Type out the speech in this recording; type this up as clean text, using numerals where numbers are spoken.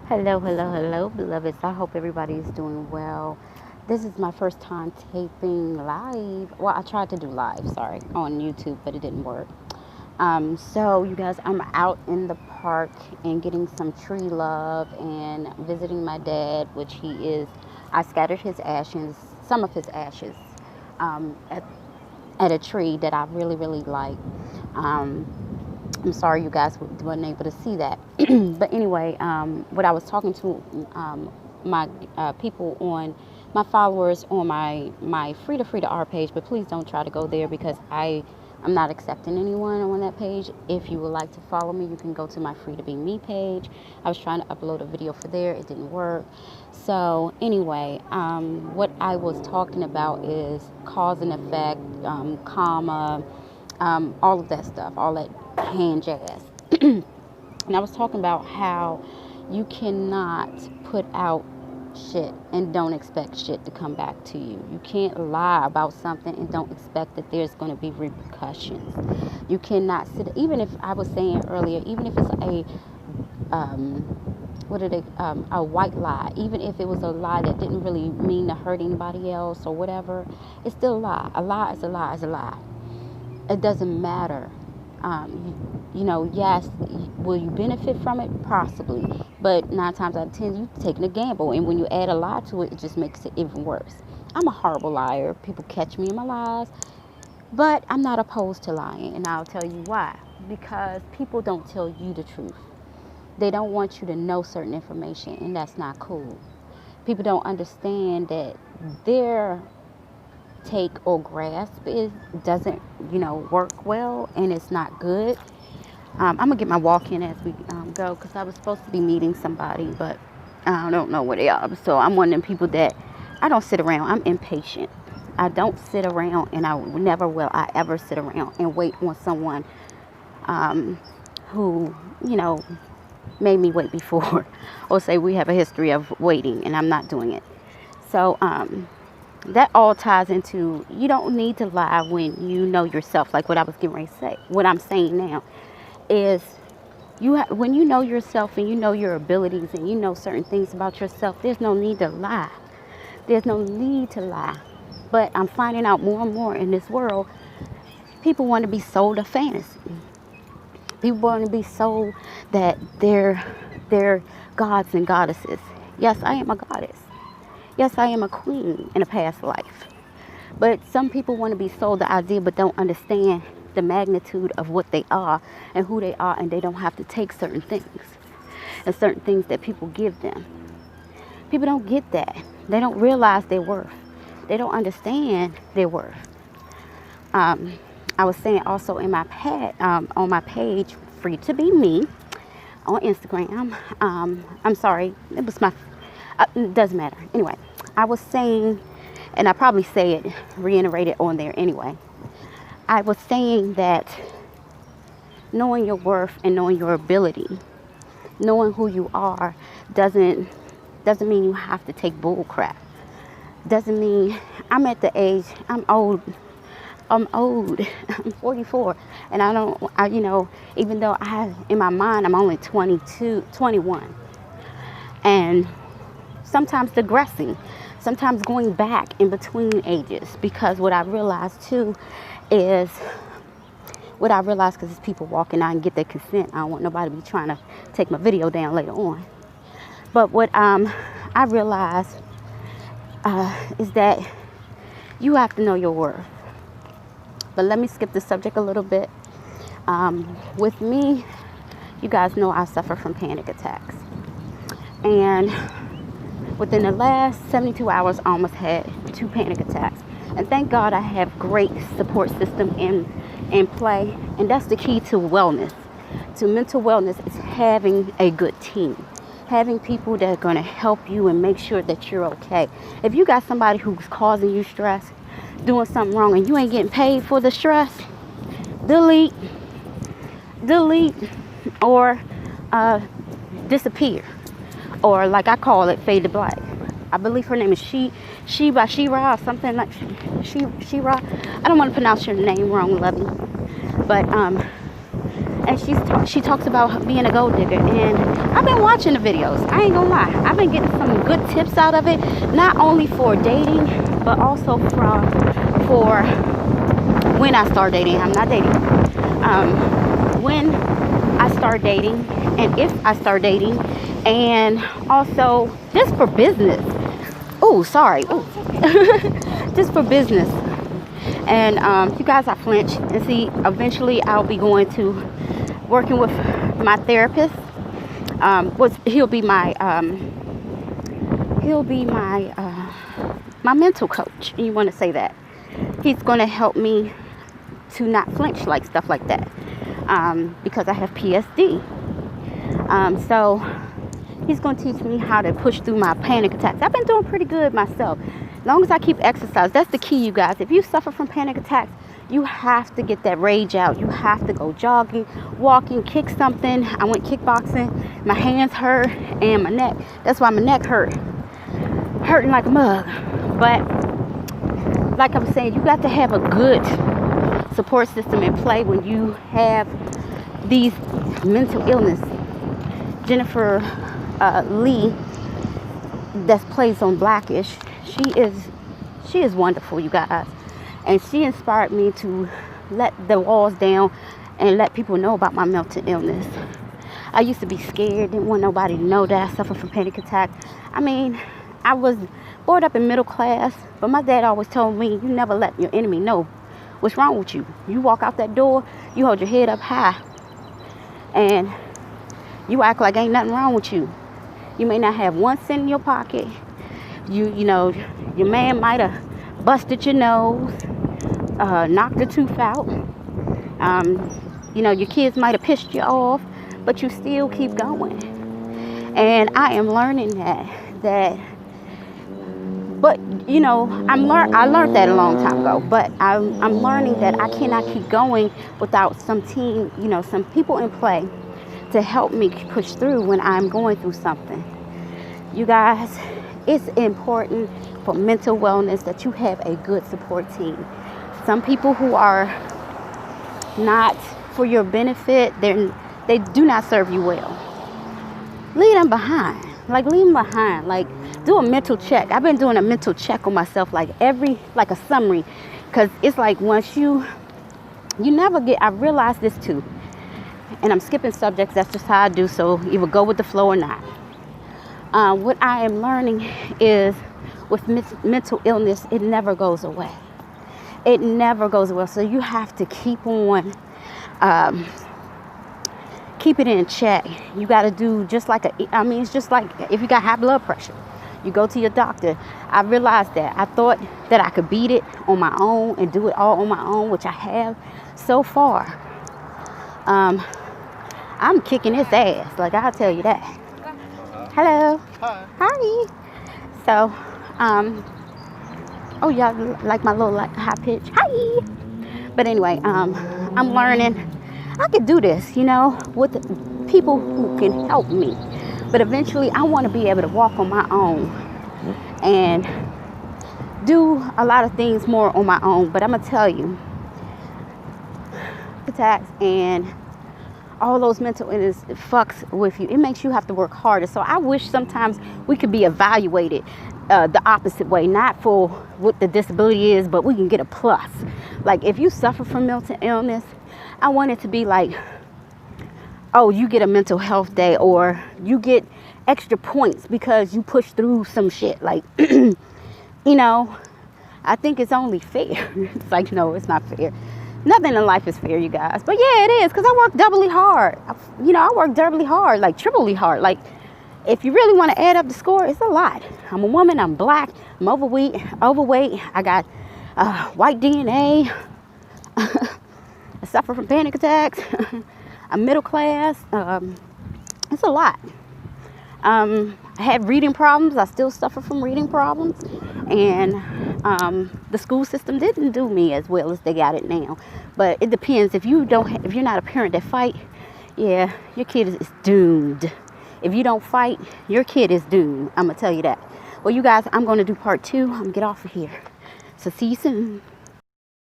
Hello, hello, hello, beloveds. I hope everybody is doing well. This is my first time taping live. Well, I tried to do live, sorry, on YouTube, but it didn't work. So, you guys, I'm out in the park and getting some tree love and visiting my dad, which he is. I scattered his ashes, some of his ashes, um, at, at a tree that I really, really like. Um, I'm sorry you guys weren't able to see that. But anyway, what I was talking to my people on my followers on my Free to R page, but please don't try to go there because I'm not accepting anyone on that page. If you would like to follow me, you can go to my Free to Be Me page. I was trying to upload a video for there, it didn't work. So anyway, what I was talking about is cause and effect, karma, all of that stuff, all that hand jazz. And I was talking about how you cannot put out shit and don't expect shit to come back to you. You can't lie about something and don't expect that there's going to be repercussions. You cannot sit, even if I was saying earlier, even if it's um, a white lie, even if it was a lie that didn't really mean to hurt anybody else or whatever, it's still a lie. A lie is a lie is a lie. It doesn't matter. Yes, will you benefit from it? Possibly. But 9 times out of 10, you're taking a gamble. And when you add a lie to it, it just makes it even worse. I'm a horrible liar. People catch me in my lies. But I'm not opposed to lying. And I'll tell you why. Because people don't tell you the truth. They don't want you to know certain information. And that's not cool. People don't understand that their take or grasp doesn't work well, and it's not good. I'm gonna get my walk in as we go because I was supposed to be meeting somebody, but I don't know where they are. So I'm one of them people that I don't sit around. I'm impatient. I don't sit around, and I never will I ever sit around and wait on someone who made me wait before or say we have a history of waiting, and I'm not doing it. So that all ties into you don't need to lie when you know yourself. Like what I was getting ready to say, what I'm saying now is when you know yourself and you know your abilities and you know certain things about yourself, there's no need to lie. There's no need to lie. But I'm finding out more and more in this world, people want to be sold a fantasy. People want to be sold that they're gods and goddesses. Yes, I am a goddess. Yes, I am a queen in a past life. But some people want to be sold the idea but don't understand the magnitude of what they are and who they are, and they don't have to take certain things and certain things that people give them. People don't get that. They don't realize their worth. They don't understand their worth. I was saying also in my on my page, Free to Be Me, on Instagram. I'm sorry, it was my it doesn't matter. Anyway, I was saying, and I probably say it, reiterate it on there anyway. I was saying that knowing your worth and knowing your ability, knowing who you are, doesn't mean you have to take bull crap. Doesn't mean I'm at the age, I'm old. I'm 44, and even though I have in my mind I'm only 22, 21, and sometimes digressing, sometimes going back in between ages, because what I realized too is because there's people walking out and get their consent. I don't want nobody to be trying to take my video down later on. But what I realized is that you have to know your worth. But let me skip the subject a little bit. With me, you guys know I suffer from panic attacks, and within the last 72 hours, I almost had 2 panic attacks. And thank God I have great support system in play. And that's the key to wellness. To mental wellness is having a good team. Having people that are going to help you and make sure that you're okay. If you got somebody who's causing you stress, doing something wrong, and you ain't getting paid for the stress, delete, or disappear. Or like I call it, fade to black. I believe her name is Sheba Shira, or something like Shira. I don't want to pronounce your name wrong, lovey. But and she talks about being a gold digger, and I've been watching the videos. I ain't gonna lie, I've been getting some good tips out of it, not only for dating, but also for when I start dating. I'm not dating. When I start dating, and if I start dating, and also just for business. Oh, sorry. Ooh. Just for business. And you guys, I flinch. And see, eventually I'll be going to working with my therapist. He'll be my my mental coach. You want to say that? He's going to help me to not flinch like stuff like that, because I have PSD. So he's going to teach me how to push through my panic attacks. I've been doing pretty good myself. As long as I keep exercise, that's the key, you guys. If you suffer from panic attacks, you have to get that rage out. You have to go jogging, walking, kick something. I went kickboxing. My hands hurt and my neck. That's why my neck hurting like a mug. But like I'm saying, you got to have a good support system in play when you have these mental illness. Jennifer Lee, that plays on Blackish, she is wonderful, you guys, and she inspired me to let the walls down and let people know about my mental illness. I used to be scared, didn't want nobody to know that I suffered from panic attacks. I mean, I was brought up in middle class, but my dad always told me, you never let your enemy know what's wrong with you. You walk out that door, you hold your head up high, and you act like ain't nothing wrong with you. You may not have 1 cent in your pocket. You know, your man might have busted your nose, knocked a tooth out. You know, your kids might have pissed you off, but you still keep going. And I am learning that. But you know, I learned that a long time ago. But I'm learning that I cannot keep going without some team, you know, some people in play to help me push through when I'm going through something. You guys, it's important for mental wellness that you have a good support team. Some people who are not for your benefit, they do not serve you well. Leave them behind. Like, leave them behind. Like, do a mental check. I've been doing a mental check on myself, like a summary, because it's like once you never get. I realized this too. And I'm skipping subjects. That's just how I do. So either go with the flow or not. What I am learning is with mental illness, it never goes away. It never goes away. So you have to keep on, keep it in check. You got to do just like it's just like if you got high blood pressure, you go to your doctor. I realized that. I thought that I could beat it on my own and do it all on my own, which I have so far. I'm kicking his ass, like I'll tell you that. Hello. Hi. So, oh, y'all like my little high pitch. Hi. But anyway, I'm learning I could do this, you know, with people who can help me. But eventually, I want to be able to walk on my own and do a lot of things more on my own. But I'm gonna tell you, attacks and all those mental illness, it fucks with you. It makes you have to work harder. So I wish sometimes we could be evaluated the opposite way, not for what the disability is, but we can get a plus. Like if you suffer from mental illness, I want it to be like, oh, you get a mental health day, or you get extra points because you push through some shit. Like, you know, I think it's only fair. It's like, no, it's not fair. Nothing in life is fair, you guys. But yeah, it is, because I work doubly hard. You know, I work doubly hard, like triply hard. Like, if you really want to add up the score, it's a lot. I'm a woman, I'm black, I'm overweight. I got white DNA. I suffer from panic attacks. I'm middle class. It's a lot. I had reading problems. I still suffer from reading problems. And the school system didn't do me as well as they got it now. But it depends. If you're not a parent that fight, yeah, your kid is doomed. If you don't fight, your kid is doomed. I'm going to tell you that. Well, you guys, I'm going to do part 2. I'm going to get off of here. So see you soon.